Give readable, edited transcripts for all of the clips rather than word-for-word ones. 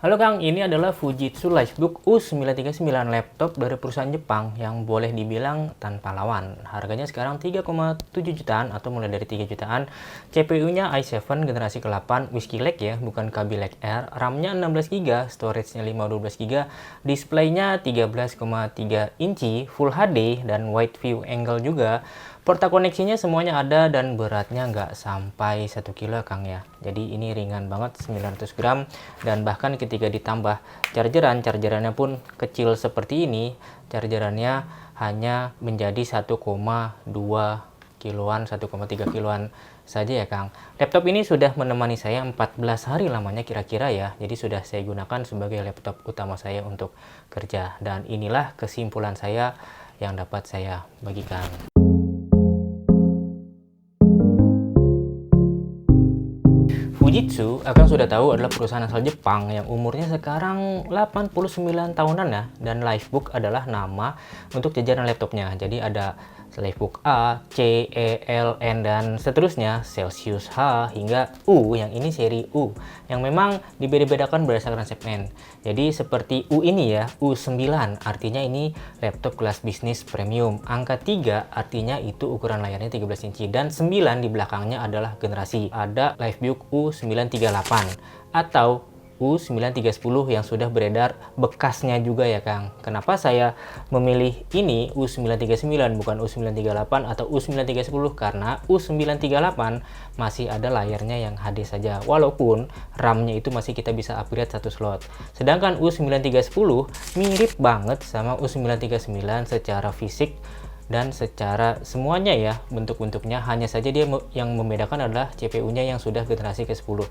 Halo Kang, ini adalah Fujitsu Livebook U939 laptop dari perusahaan Jepang yang boleh dibilang tanpa lawan. Harganya sekarang 3,7 jutaan atau mulai dari 3 jutaan. CPU-nya i7 generasi ke-8 Whiskey Lake ya, bukan Kaby Lake R. RAM-nya 16GB, storage-nya 512GB, display-nya 13,3 inci, Full HD dan wide view angle juga. Porta koneksinya semuanya ada dan beratnya nggak sampai 1 kilo Kang ya. Jadi ini ringan banget, 900 gram, dan bahkan ketika ditambah chargerannya pun kecil seperti ini. Chargerannya hanya menjadi 1,2 kiloan, 1,3 kiloan saja ya Kang. Laptop ini sudah menemani saya 14 hari lamanya kira-kira ya. Jadi sudah saya gunakan sebagai laptop utama saya untuk kerja. Dan inilah kesimpulan saya yang dapat saya bagikan. Fujitsu, akan sudah tahu, adalah perusahaan asal Jepang yang umurnya sekarang 89 tahunan ya, dan Livebook adalah nama untuk jajaran laptopnya. Jadi ada Livebook A, C, E, L, N, dan seterusnya, Celsius H, hingga U, yang ini seri U, yang memang dibeda-bedakan berdasarkan segmen. Jadi seperti U ini ya, U9, artinya ini laptop kelas bisnis premium. Angka 3 artinya itu ukuran layarnya 13 inci, dan 9 di belakangnya adalah generasi. Ada Livebook U938 atau U9310 yang sudah beredar bekasnya juga ya Kang. Kenapa saya memilih ini U939 bukan U938 atau U9310? Karena U938 masih ada layarnya yang HD saja, walaupun RAM-nya itu masih kita bisa upgrade satu slot. Sedangkan U9310 mirip banget sama U939 secara fisik dan secara semuanya ya, bentuk-bentuknya. Hanya saja dia yang membedakan adalah CPU-nya yang sudah generasi ke-10.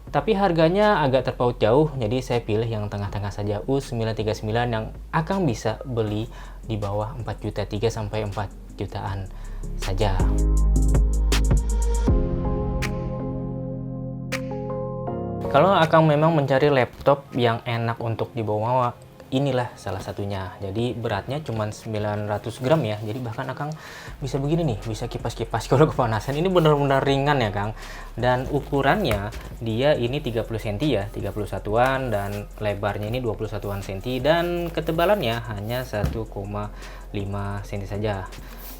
Tapi harganya agak terpaut jauh, jadi saya pilih yang tengah-tengah saja, U939, yang akan bisa beli di bawah 4 juta, 3 sampai 4 jutaan saja. Kalau akan memang mencari laptop yang enak untuk dibawa, inilah salah satunya. Jadi beratnya cuma 900 gram ya, jadi bahkan Akang bisa begini nih, bisa kipas-kipas kalau kepanasan. Ini benar-benar ringan ya Kang. Dan ukurannya dia ini 30 cm ya, 30 satuan, dan lebarnya ini 21 cm, dan ketebalannya hanya 1,5 cm saja.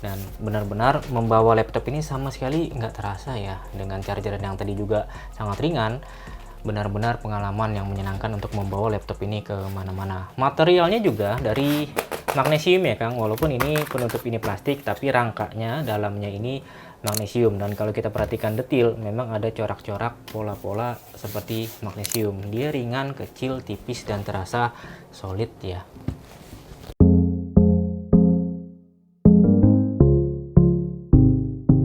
Dan benar-benar membawa laptop ini sama sekali nggak terasa ya, dengan chargeran yang tadi juga sangat ringan. Benar-benar pengalaman yang menyenangkan untuk membawa laptop ini ke mana-mana. Materialnya juga dari magnesium ya Kang, walaupun ini penutup ini plastik, tapi rangkanya dalamnya ini magnesium. Dan kalau kita perhatikan detail, memang ada corak-corak pola-pola seperti magnesium. Dia ringan, kecil, tipis, dan terasa solid ya.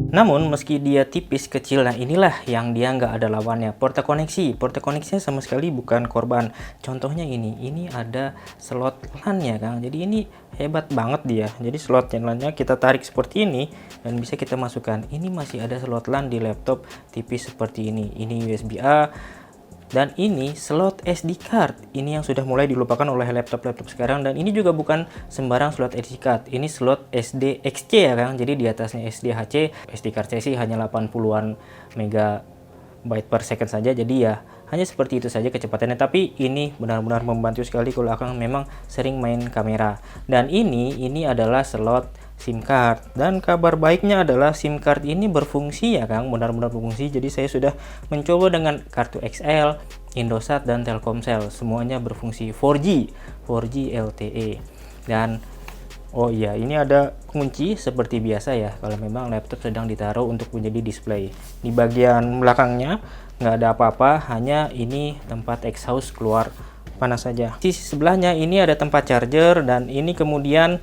Namun meski dia tipis kecil, nah inilah yang dia nggak ada lawannya, porta koneksinya sama sekali bukan korban. Contohnya ini ada slot LAN ya Kang. Jadi ini hebat banget dia. Jadi slot LAN-nya kita tarik seperti ini dan bisa kita masukkan. Ini masih ada slot LAN di laptop tipis seperti ini. Ini USB A. Dan ini slot SD card, ini yang sudah mulai dilupakan oleh laptop-laptop sekarang. Dan ini juga bukan sembarang slot SD card, ini slot SD XC ya Kang. Jadi di atasnya SDHC, SD card saya sih hanya 80-an megabyte per second saja. Jadi ya hanya seperti itu saja kecepatannya. Tapi ini benar-benar membantu sekali kalau Akang memang sering main kamera. Dan ini adalah slot SIM card, dan kabar baiknya adalah SIM card ini berfungsi ya Kang, benar-benar berfungsi. Jadi saya sudah mencoba dengan kartu XL, Indosat, dan Telkomsel, semuanya berfungsi 4G LTE. Dan oh iya, ini ada kunci seperti biasa ya kalau memang laptop sedang ditaruh untuk menjadi display. Di bagian belakangnya nggak ada apa-apa, hanya ini tempat exhaust keluar panas saja. Di sisi sebelahnya ini ada tempat charger, dan ini kemudian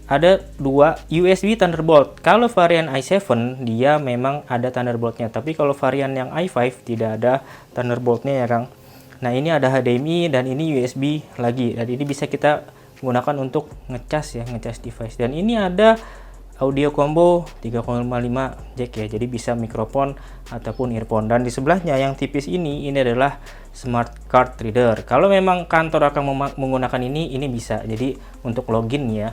ada dua USB Thunderbolt. Kalau varian i7 dia memang ada Thunderboltnya, tapi kalau varian yang i5 tidak ada Thunderboltnya ya Kang. Nah ini ada HDMI, dan ini USB lagi, dan ini bisa kita gunakan untuk ngecas device. Dan ini ada audio combo 3,5 jack ya, jadi bisa mikrofon ataupun earphone. Dan di sebelahnya yang tipis ini adalah smart card reader. Kalau memang kantor akan menggunakan ini bisa. Jadi untuk login ya,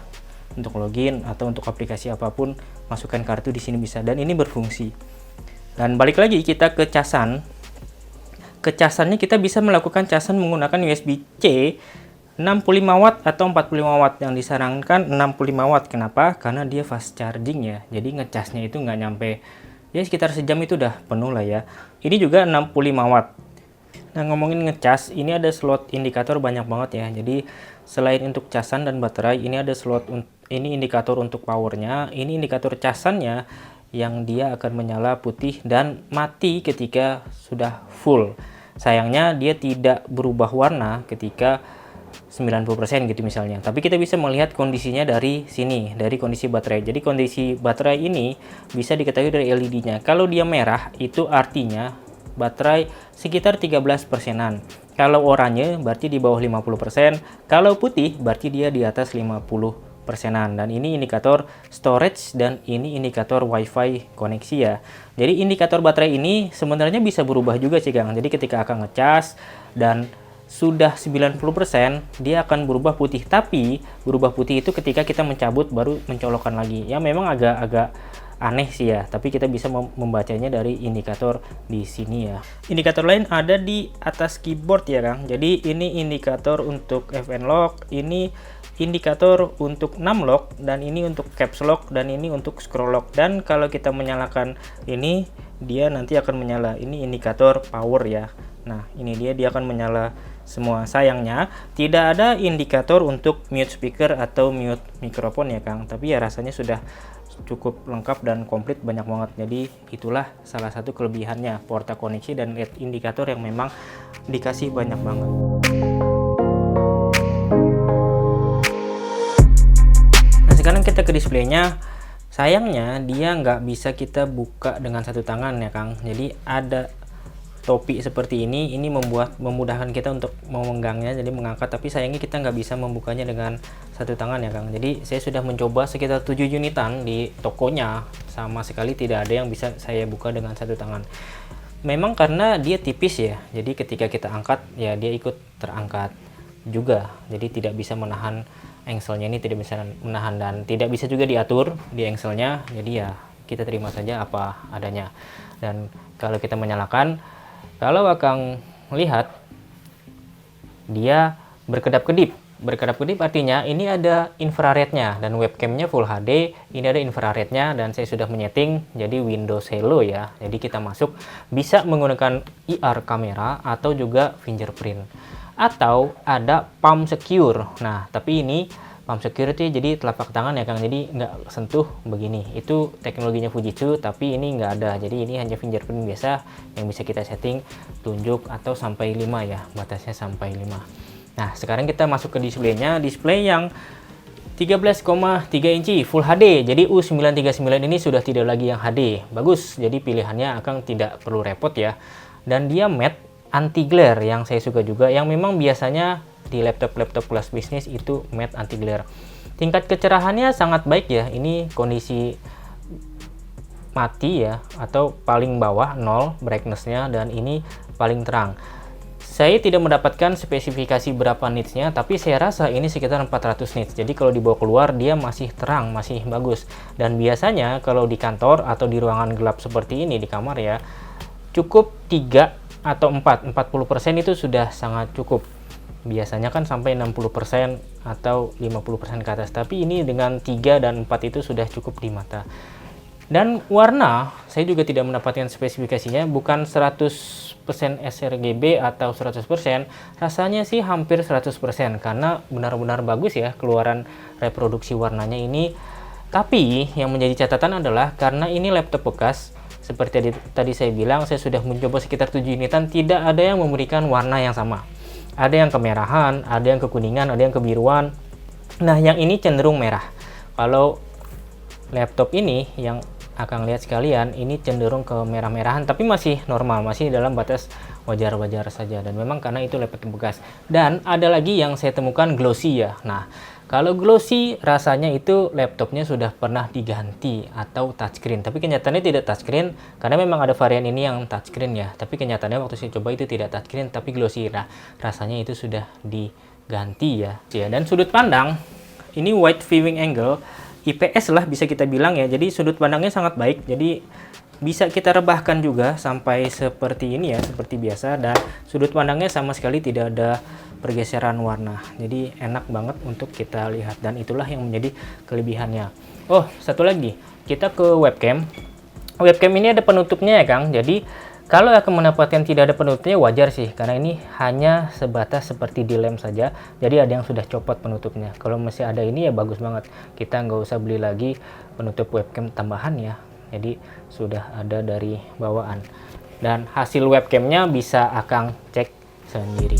untuk login atau untuk aplikasi apapun, masukkan kartu di sini bisa, dan ini berfungsi. Dan balik lagi kita ke casan. kecasannya kita bisa melakukan casan menggunakan USB-C 65 watt atau 45 watt. Yang disarankan 65 watt. Kenapa? Karena dia fast charging ya. Jadi ngecasnya itu nggak nyampe, ya sekitar sejam itu udah penuh lah ya. Ini juga 65 watt. Nah, ngomongin ngecas, ini ada slot indikator banyak banget ya. Jadi selain untuk casan dan baterai, ini ada slot, ini indikator untuk powernya, ini indikator casannya yang dia akan menyala putih dan mati ketika sudah full. Sayangnya dia tidak berubah warna ketika 90% gitu misalnya. Tapi kita bisa melihat kondisinya dari sini, dari kondisi baterai. Jadi kondisi baterai ini bisa diketahui dari LED-nya. Kalau dia merah, itu artinya baterai sekitar 13%-an. Kalau oranye berarti di bawah 50%. Kalau putih berarti dia di atas 50%-an. Dan ini indikator storage dan ini indikator WiFi koneksi ya. Jadi indikator baterai ini sebenarnya bisa berubah juga sih Kang. Jadi ketika akan ngecas dan sudah 90%, dia akan berubah putih. Tapi berubah putih itu ketika kita mencabut baru mencolokkan lagi. Ya memang agak aneh sih ya, tapi kita bisa membacanya dari indikator di sini ya. Indikator lain ada di atas keyboard ya Kang. Jadi ini indikator untuk FN lock, ini indikator untuk numlock, dan ini untuk caps lock, dan ini untuk scroll lock. Dan kalau kita menyalakan ini, dia nanti akan menyala. Ini indikator power ya. Nah, ini dia akan menyala semua. Sayangnya tidak ada indikator untuk mute speaker atau mute mikrofon ya Kang. Tapi ya rasanya sudah cukup lengkap dan komplit, banyak banget. Jadi itulah salah satu kelebihannya porta koneksi dan LED indikator yang memang dikasih banyak banget. Nah, sekarang kita ke displaynya. Sayangnya dia nggak bisa kita buka dengan satu tangan ya Kang. Jadi ada topi seperti ini memudahkan kita untuk memenggangnya, jadi mengangkat, tapi sayangnya kita nggak bisa membukanya dengan satu tangan ya Kang. Jadi saya sudah mencoba sekitar 7 unitan di tokonya, sama sekali tidak ada yang bisa saya buka dengan satu tangan. Memang karena dia tipis ya, jadi ketika kita angkat ya dia ikut terangkat juga, jadi tidak bisa menahan engselnya, ini tidak bisa menahan dan tidak bisa juga diatur di engselnya. Jadi ya kita terima saja apa adanya. Dan kalau kita menyalakan, kalau Akang lihat dia berkedap-kedip. Berkedap-kedip artinya ini ada infrarednya dan webcamnya Full HD. Ini ada infrarednya dan saya sudah menyeting jadi Windows Hello ya. Jadi kita masuk bisa menggunakan IR kamera atau juga fingerprint. Atau ada palm secure. Nah, tapi ini palm security jadi telapak tangan ya Kang, jadi nggak sentuh begini. Itu teknologinya Fujitsu, tapi ini nggak ada. Jadi ini hanya fingerprint biasa yang bisa kita setting tunjuk atau sampai 5 ya, batasnya sampai 5. Nah, sekarang kita masuk ke displaynya. Display yang 13,3 inci Full HD. Jadi U939 ini sudah tidak lagi yang HD. Bagus, jadi pilihannya Akang tidak perlu repot ya. Dan dia matte anti glare yang saya suka juga, yang memang biasanya di laptop kelas bisnis itu matte anti glare. Tingkat kecerahannya sangat baik ya. Ini kondisi mati ya, atau paling bawah 0 brightness-nya, dan ini paling terang. Saya tidak mendapatkan spesifikasi berapa nitsnya, tapi saya rasa ini sekitar 400 nits. Jadi kalau dibawa keluar dia masih terang, masih bagus. Dan biasanya kalau di kantor atau di ruangan gelap seperti ini di kamar ya, cukup 3 atau 40% itu sudah sangat cukup. Biasanya kan sampai 60% atau 50% ke atas, tapi ini dengan 3 dan 4 itu sudah cukup di mata. Dan warna saya juga tidak mendapatkan spesifikasinya, bukan 100% sRGB atau 100%, rasanya sih hampir 100% karena benar-benar bagus ya keluaran reproduksi warnanya ini. Tapi yang menjadi catatan adalah karena ini laptop bekas, seperti tadi saya bilang, saya sudah mencoba sekitar 7 unitan, tidak ada yang memberikan warna yang sama. Ada yang kemerahan, ada yang kekuningan, ada yang kebiruan. Nah, yang ini cenderung merah. Kalau laptop ini yang Akang lihat sekalian, ini cenderung ke merah-merahan, tapi masih normal, masih dalam batas wajar-wajar saja. Dan memang karena itu laptop bekas. Dan ada lagi yang saya temukan glossy ya. Nah, kalau glossy rasanya itu laptopnya sudah pernah diganti atau touchscreen. Tapi kenyataannya tidak touchscreen, karena memang ada varian ini yang touchscreen ya. Tapi kenyataannya waktu saya coba itu tidak touchscreen, tapi glossy. Nah, rasanya itu sudah diganti ya. Dan sudut pandang, ini wide viewing angle, IPS lah bisa kita bilang ya. Jadi sudut pandangnya sangat baik. Jadi Bisa kita rebahkan juga sampai seperti ini ya, seperti biasa, dan sudut pandangnya sama sekali tidak ada pergeseran warna. Jadi enak banget untuk kita lihat, dan itulah yang menjadi kelebihannya. Oh, satu lagi, kita ke webcam. Webcam ini ada penutupnya ya Kang. Jadi kalau akan mendapatkan tidak ada penutupnya wajar sih, karena ini hanya sebatas seperti di lem saja. Jadi ada yang sudah copot penutupnya. Kalau masih ada ini ya bagus banget. Kita nggak usah beli lagi penutup webcam tambahan ya. Jadi sudah ada dari bawaan. Dan hasil webcamnya bisa Akang cek sendiri.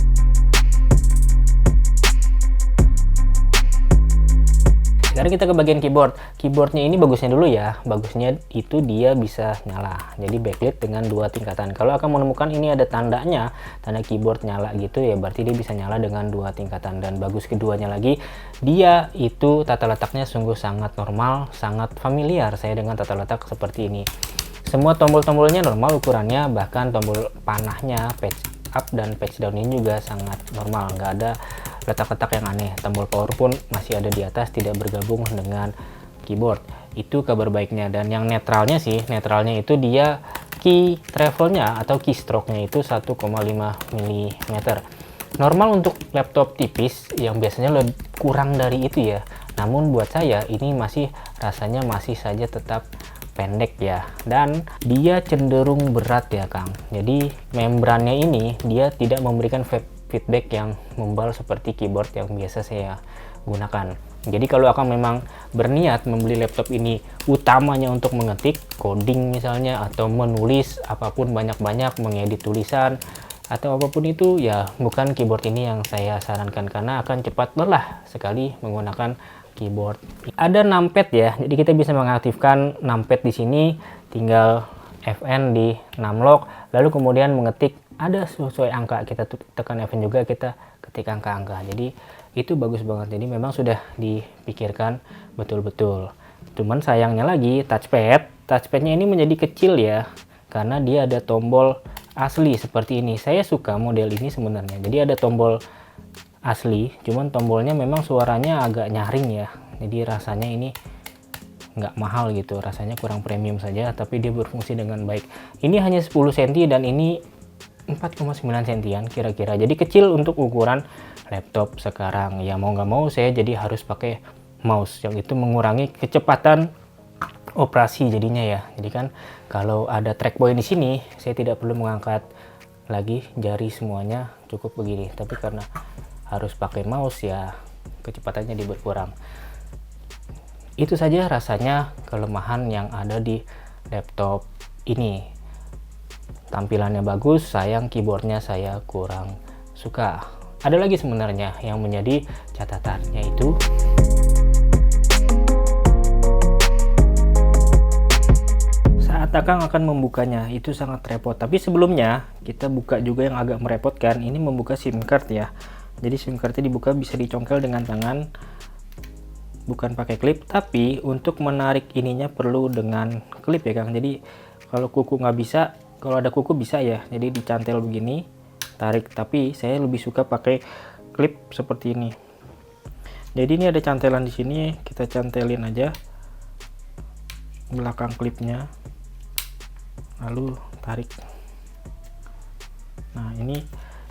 Sekarang kita ke bagian keyboard. Keyboardnya ini bagusnya dulu ya. Bagusnya itu dia bisa nyala. Jadi backlit dengan 2 tingkatan. Kalau akan menemukan ini ada tandanya, tanda keyboard nyala gitu ya, berarti dia bisa nyala dengan 2 tingkatan. Dan bagus keduanya lagi, dia itu tata letaknya sungguh sangat normal, sangat familiar saya dengan tata letak seperti ini. Semua tombol-tombolnya normal ukurannya, bahkan tombol panahnya, patch up dan patch down ini juga sangat normal, nggak ada letak-letak yang aneh. Tombol power pun masih ada di atas, tidak bergabung dengan keyboard. Itu kabar baiknya. Dan yang netralnya sih, netralnya itu dia key travelnya atau keystroke-nya itu 1,5 mm. Normal untuk laptop tipis yang biasanya lebih kurang dari itu ya. Namun buat saya ini masih rasanya masih saja tetap pendek ya, dan dia cenderung berat ya Kang. Jadi membrannya ini dia tidak memberikan feedback yang membal seperti keyboard yang biasa saya gunakan. Jadi kalau Akang memang berniat membeli laptop ini utamanya untuk mengetik, coding misalnya, atau menulis apapun banyak-banyak, mengedit tulisan atau apapun itu ya, bukan keyboard ini yang saya sarankan, karena akan cepat lelah sekali menggunakan keyboard. Ada numpad ya, jadi kita bisa mengaktifkan numpad di sini, tinggal Fn di numlock, lalu kemudian mengetik ada sesuai angka, kita tekan Fn juga, kita ketik angka-angka. Jadi itu bagus banget. Jadi memang sudah dipikirkan betul-betul. Cuman sayangnya lagi touchpadnya ini menjadi kecil ya, karena dia ada tombol asli seperti ini. Saya suka model ini sebenarnya. Jadi ada tombol asli, cuman tombolnya memang suaranya agak nyaring ya. Jadi rasanya ini nggak mahal gitu, rasanya kurang premium saja, tapi dia berfungsi dengan baik. Ini hanya 10 cm dan ini 4,9 cm kira-kira. Jadi kecil untuk ukuran laptop sekarang. Ya mau nggak mau saya jadi harus pakai mouse, yang itu mengurangi kecepatan operasi jadinya ya. Jadi kan kalau ada trackball di sini, saya tidak perlu mengangkat lagi jari semuanya, cukup begini. Tapi karena harus pakai mouse ya, kecepatannya berkurang. Itu saja rasanya kelemahan yang ada di laptop ini. Tampilannya bagus, sayang keyboardnya saya kurang suka. Ada lagi sebenarnya yang menjadi catatannya itu saat Akang akan membukanya itu sangat repot. Tapi sebelumnya kita buka juga yang agak merepotkan, ini membuka SIM card ya. Jadi SIM cardnya dibuka bisa dicongkel dengan tangan, bukan pakai klip. Tapi untuk menarik ininya perlu dengan klip ya Kang. Jadi kalau kuku nggak bisa, kalau ada kuku bisa ya. Jadi dicantel begini, tarik. Tapi saya lebih suka pakai klip seperti ini. Jadi ini ada cantelan di sini, kita cantelin aja belakang klipnya, lalu tarik. Nah ini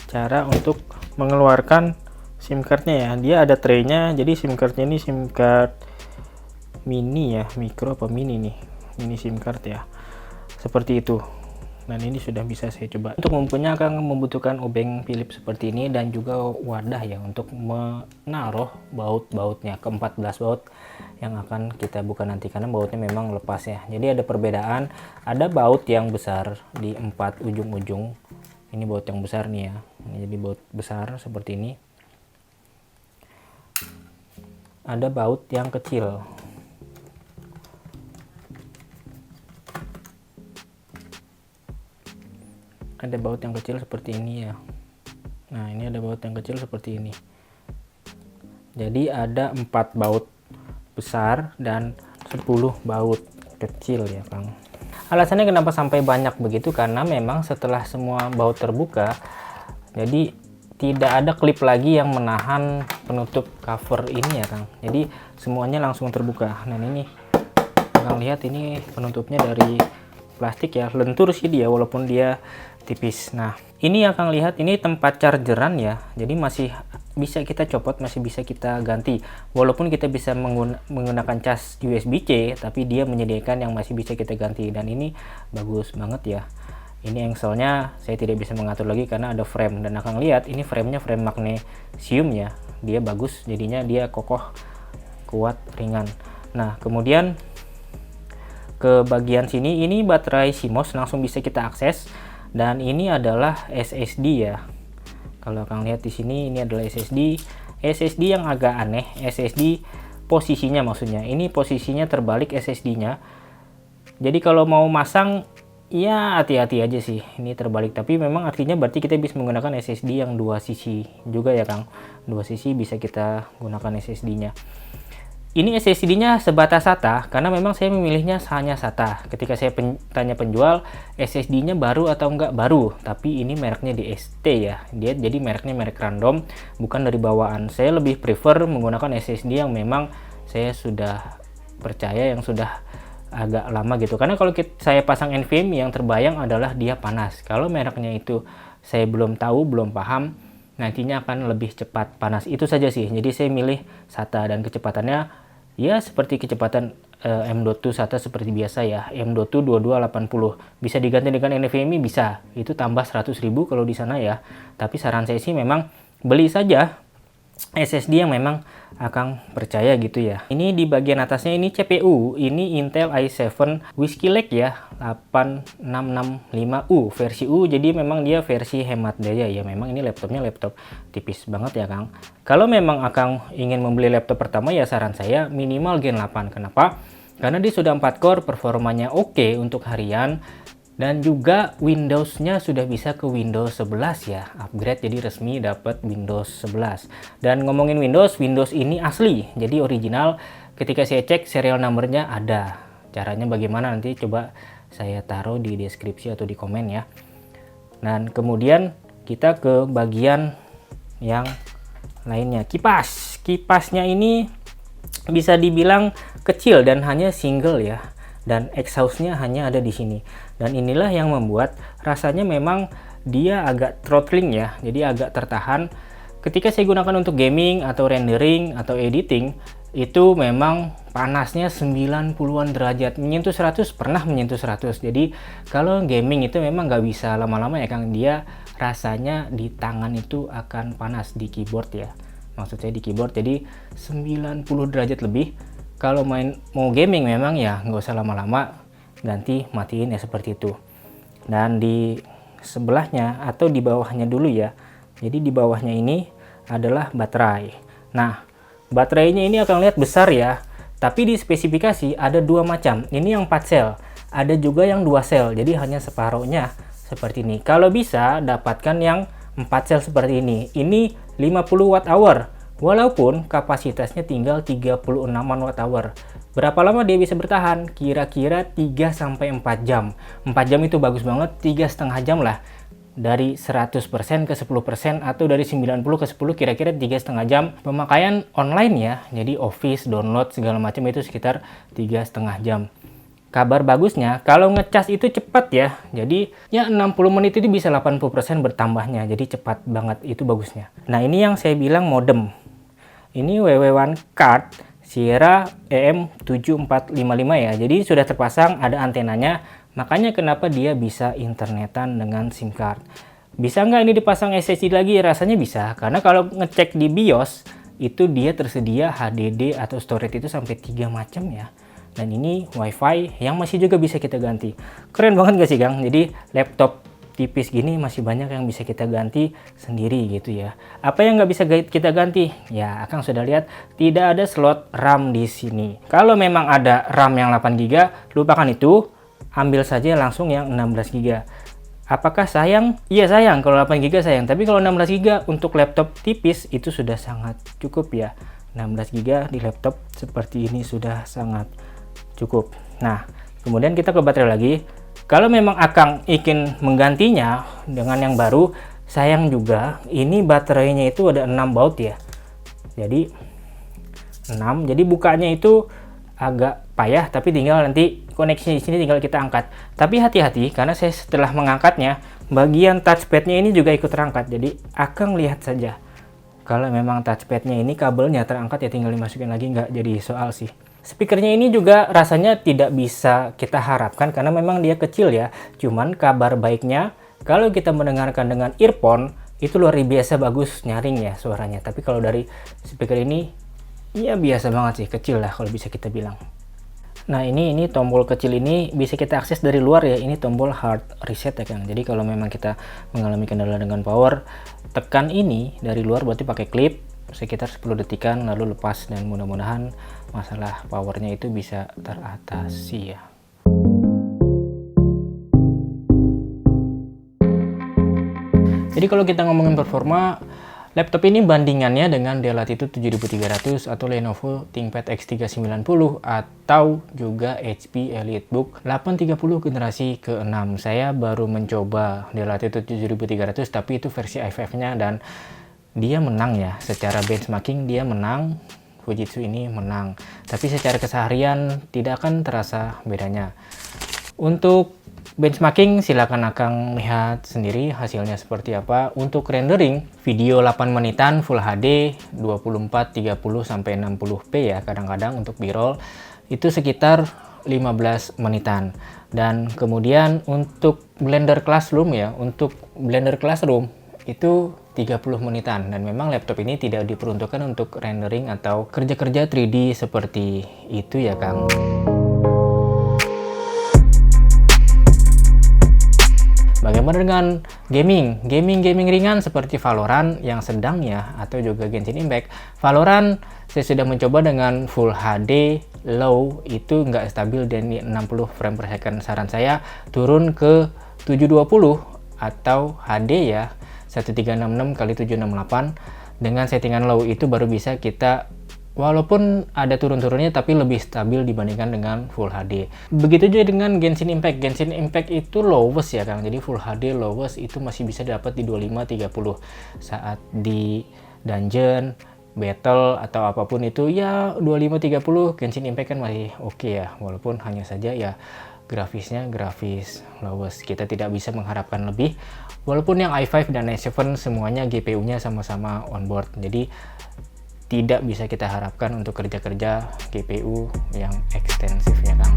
cara untuk mengeluarkan SIM cardnya ya. Dia ada traynya, jadi SIM cardnya ini SIM card mini ya, micro apa mini nih, mini SIM card ya, seperti itu. Dan ini sudah bisa saya coba. Untuk membukanya akan membutuhkan obeng Philips seperti ini, dan juga wadah ya untuk menaruh baut-bautnya, ke 14 baut yang akan kita buka nanti, karena bautnya memang lepas ya. Jadi ada perbedaan, ada baut yang besar di 4 ujung-ujung. Ini baut yang besar nih ya, ini jadi baut besar seperti ini. Ada baut yang kecil. Ada baut yang kecil seperti ini ya. Nah ini ada baut yang kecil seperti ini. Jadi ada 4 baut besar dan 10 baut kecil ya Kang. Alasannya kenapa sampai banyak begitu, karena memang setelah semua baut terbuka, jadi tidak ada klip lagi yang menahan penutup cover ini ya Kang. Jadi semuanya langsung terbuka. Dan ini Kang lihat, ini penutupnya dari plastik ya, lentur sih dia walaupun dia tipis. Nah, ini akan lihat ini tempat chargeran ya, jadi masih bisa kita copot, masih bisa kita ganti. Walaupun kita bisa menggunakan cas USB-C, tapi dia menyediakan yang masih bisa kita ganti, dan ini bagus banget ya. Ini engselnya saya tidak bisa mengatur lagi karena ada frame, dan akan lihat ini framenya frame magnesium ya, dia bagus, jadinya dia kokoh, kuat, ringan. Nah, kemudian ke bagian sini ini baterai CMOS langsung bisa kita akses, dan ini adalah SSD ya. Kalau kalian lihat di sini ini adalah SSD yang agak aneh. SSD posisinya, maksudnya ini posisinya terbalik SSD-nya. Jadi kalau mau masang ya hati-hati aja sih, ini terbalik, tapi memang artinya berarti kita bisa menggunakan SSD yang 2 sisi juga ya Kang. 2 sisi bisa kita gunakan SSD-nya. Ini SSD-nya sebatas SATA, karena memang saya memilihnya hanya SATA. Ketika saya tanya penjual, SSD-nya baru atau enggak baru, tapi ini mereknya DST ya. Dia jadi mereknya merek random, bukan dari bawaan. Saya lebih prefer menggunakan SSD yang memang saya sudah percaya, yang sudah agak lama gitu. Karena kalau saya pasang NVMe, yang terbayang adalah dia panas. Kalau mereknya itu saya belum tahu, belum paham, nantinya akan lebih cepat panas. Itu saja sih. Jadi saya milih SATA, dan kecepatannya ya seperti kecepatan M.2 SATA seperti biasa ya. M.2 2280. Bisa diganti dengan NVMe, bisa. Itu tambah 100.000 kalau di sana ya. Tapi saran saya sih memang beli saja SSD yang memang akan percaya gitu ya. Ini di bagian atasnya ini CPU, ini Intel i7 Whiskey Lake ya, 8665U versi U, jadi memang dia versi hemat daya ya. Memang ini laptopnya laptop tipis banget ya Kang. Kalau memang Akang ingin membeli laptop pertama ya saran saya minimal Gen 8. Kenapa? Karena dia sudah 4 core, performanya oke untuk harian. Dan juga Windows-nya sudah bisa ke Windows 11 ya, upgrade jadi resmi dapat Windows 11. Dan ngomongin Windows ini asli, jadi original. Ketika saya cek serial number-nya ada. Caranya bagaimana nanti coba saya taruh di deskripsi atau di komen ya. Dan kemudian kita ke bagian yang lainnya, kipas. Kipasnya ini bisa dibilang kecil dan hanya single ya. Dan exhaust-nya hanya ada di sini. Dan inilah yang membuat rasanya memang dia agak throttling ya. Jadi agak tertahan. Ketika saya gunakan untuk gaming atau rendering atau editing, itu memang panasnya 90-an derajat. Menyentuh 100, pernah menyentuh 100. Jadi kalau gaming itu memang nggak bisa lama-lama ya Kang. Dia rasanya di tangan itu akan panas di keyboard ya. Maksud saya di keyboard. Jadi 90 derajat lebih. Kalau mau gaming memang ya nggak usah lama-lama, ganti matiin ya seperti itu. Dan di sebelahnya atau di bawahnya dulu ya. Jadi di bawahnya ini adalah baterai. Nah, baterainya ini akan lihat besar ya. Tapi di spesifikasi ada 2 macam. Ini yang 4 sel. Ada juga yang 2 sel. Jadi hanya separuhnya seperti ini. Kalau bisa dapatkan yang 4 sel seperti ini. Ini 50 watt hour. Walaupun kapasitasnya tinggal 36 Wh. Berapa lama dia bisa bertahan? Kira-kira 3-4 jam. 4 jam itu bagus banget, 3,5 jam lah. Dari 100% ke 10% atau dari 90 ke 10 kira-kira 3,5 jam. Pemakaian online ya, jadi office, download segala macam itu sekitar 3,5 jam. Kabar bagusnya, kalau ngecas itu cepat ya. Jadi ya 60 menit itu bisa 80% bertambahnya. Jadi cepat banget, itu bagusnya. Nah, ini yang saya bilang modem. Ini WW1 card Sierra EM7455 ya. Jadi sudah terpasang, ada antenanya. Makanya kenapa dia bisa internetan dengan SIM card. Bisa nggak ini dipasang SSD lagi? Rasanya bisa. Karena kalau ngecek di BIOS, itu dia tersedia HDD atau storage itu sampai 3 macam ya. Dan ini WiFi yang masih juga bisa kita ganti. Keren banget gak sih Kang? Jadi laptop tipis gini masih banyak yang bisa kita ganti sendiri gitu ya. Apa yang nggak bisa kita ganti? Ya, Akang sudah lihat tidak ada slot RAM di sini. Kalau memang ada RAM yang 8 GB, lupakan itu, ambil saja langsung yang 16 GB. Apakah sayang? Iya sayang, kalau 8 GB sayang. Tapi kalau 16 GB untuk laptop tipis itu sudah sangat cukup ya. 16 GB di laptop seperti ini sudah sangat cukup. Nah, kemudian kita ke baterai lagi. Kalau memang Akang ingin menggantinya dengan yang baru, sayang juga ini baterainya itu ada 6 baut ya. Jadi 6, jadi bukanya itu agak payah, tapi tinggal nanti koneksinya di sini tinggal kita angkat. Tapi hati-hati karena saya setelah mengangkatnya, bagian touchpadnya ini juga ikut terangkat. Jadi Akang lihat saja. Kalau memang touchpadnya ini kabelnya terangkat ya tinggal dimasukin lagi, nggak jadi soal sih. Speakernya ini juga rasanya tidak bisa kita harapkan karena memang dia kecil ya. Cuman kabar baiknya kalau kita mendengarkan dengan earphone itu luar biasa bagus nyaring ya suaranya. Tapi kalau dari speaker ini ya biasa banget sih, kecil lah kalau bisa kita bilang. Nah ini tombol kecil ini bisa kita akses dari luar ya. Ini tombol hard reset ya Kang. Jadi kalau memang kita mengalami kendala dengan power, tekan ini dari luar berarti pakai klip sekitar 10 detikan lalu lepas, dan mudah-mudahan masalah powernya itu bisa teratasi ya. Jadi kalau kita ngomongin performa, laptop ini bandingannya dengan Dell Latitude 7300 atau Lenovo ThinkPad X390 atau juga HP EliteBook 830 generasi ke-6. Saya baru mencoba Dell Latitude 7300 tapi itu versi i5-nya dan dia menang ya. Secara benchmarking dia menang, Fujitsu ini menang. Tapi secara keseharian tidak akan terasa bedanya. Untuk benchmarking silakan Akang lihat sendiri hasilnya seperti apa. Untuk rendering video 8 menitan Full HD 24, 30 sampai 60p ya kadang-kadang untuk B-roll itu sekitar 15 menitan. Dan kemudian untuk Blender Classroom ya, untuk Blender Classroom itu 30 menitan, dan memang laptop ini tidak diperuntukkan untuk rendering atau kerja-kerja 3D seperti itu ya Kang. Bagaimana dengan gaming ringan seperti Valorant yang sedang ya, atau juga Genshin Impact. Valorant saya sudah mencoba dengan Full HD low, itu nggak stabil dan 60 frame per second. Saran saya turun ke 720 atau HD ya 1366x768 dengan settingan low, itu baru bisa kita, walaupun ada turun-turunnya tapi lebih stabil dibandingkan dengan Full HD. Begitu juga dengan Genshin Impact. Genshin Impact itu lowest ya Kang. Jadi Full HD lowest itu masih bisa dapat di 25-30. Saat di dungeon, battle atau apapun itu ya 25-30 Genshin Impact kan masih oke ya. Walaupun hanya saja ya grafisnya grafis lowest. Kita tidak bisa mengharapkan lebih. Walaupun yang i5 dan i7 semuanya GPU-nya sama-sama onboard. Jadi tidak bisa kita harapkan untuk kerja-kerja GPU yang ekstensif ya Kang.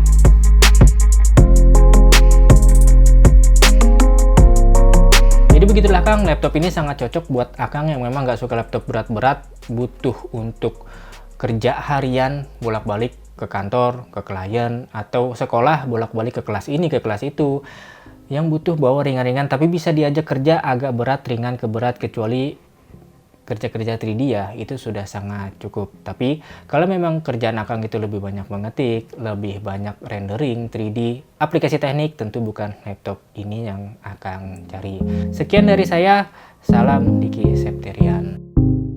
Jadi begitulah Kang, laptop ini sangat cocok buat Akang yang memang nggak suka laptop berat-berat, butuh untuk kerja harian bolak-balik ke kantor, ke klien, atau sekolah bolak-balik ke kelas ini, ke kelas itu. Yang butuh bawa ringan-ringan tapi bisa diajak kerja agak berat, ringan ke berat, kecuali kerja-kerja 3D ya, itu sudah sangat cukup. Tapi kalau memang kerjaan Akang itu lebih banyak mengetik, lebih banyak rendering 3D, aplikasi teknik, tentu bukan laptop ini yang Akang cari. Sekian dari saya, salam Diki Septerian.